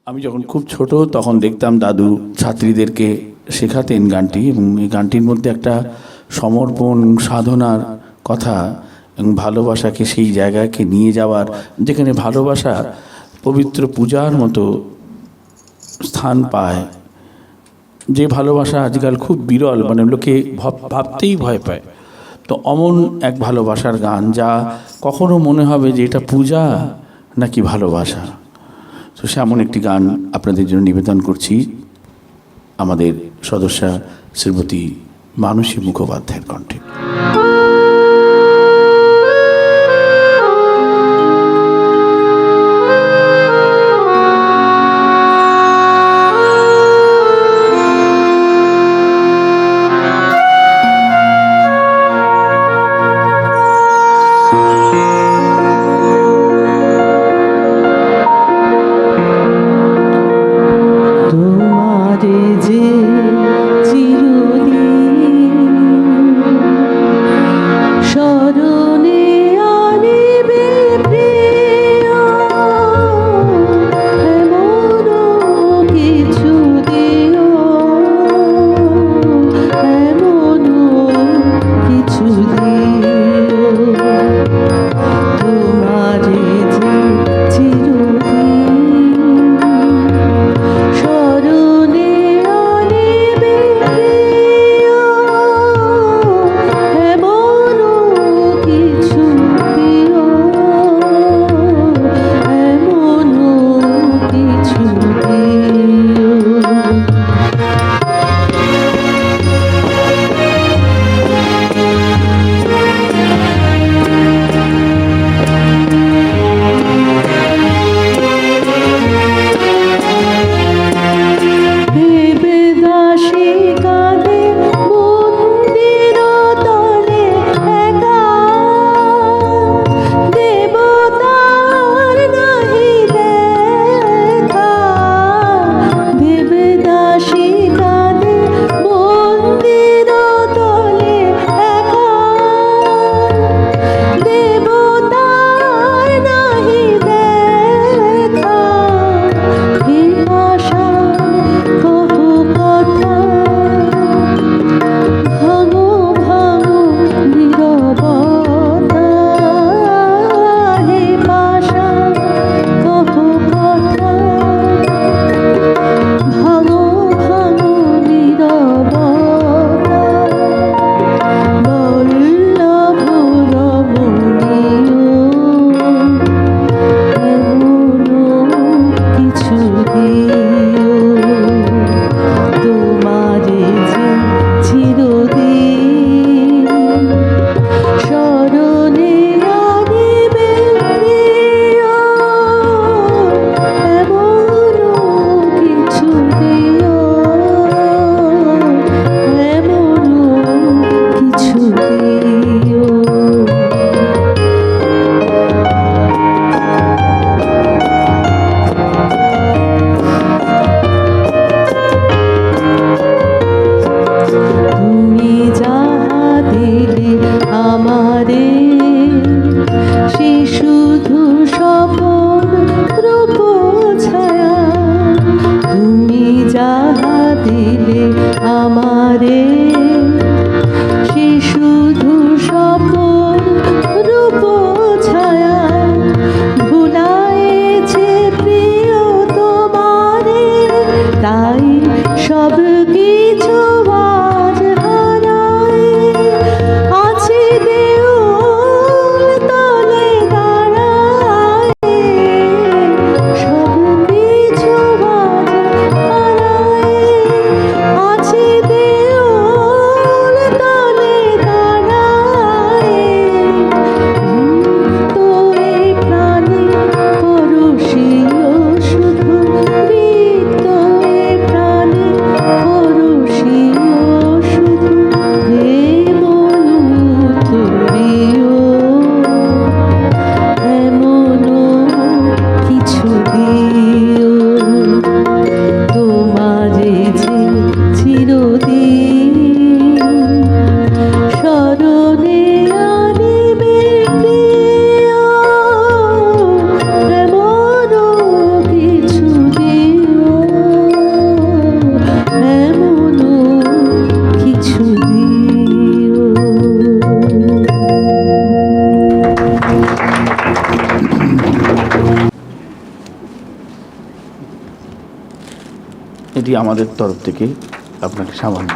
আমি যখন খুব ছোট তখন দেখতাম দাদু ছাত্রীদেরকে শেখাতেন গানটি, এবং এই গানটির মধ্যে একটা সমর্পণ সাধনার কথা এবং ভালোবাসাকে সেই জায়গাকে নিয়ে যাওয়ার, যেখানে ভালোবাসা পবিত্র পূজার মতো স্থান পায়, যে ভালোবাসা আজকাল খুব বিরল, মানে লোকে ভাবতেই ভয় পায়। তো অমন এক ভালোবাসার গান, যা কখনো মনে হবে যে এটা পূজা নাকি ভালোবাসা। তো সেমন একটি গান আপনাদের জন্য নিবেদন করছি আমাদের সদস্যা শ্রীমতী মানসী মুখোপাধ্যায়ের কণ্ঠে। তোমারে যে চিরদিন এটি আমাদের তরফ থেকে আপনাকে সামান্য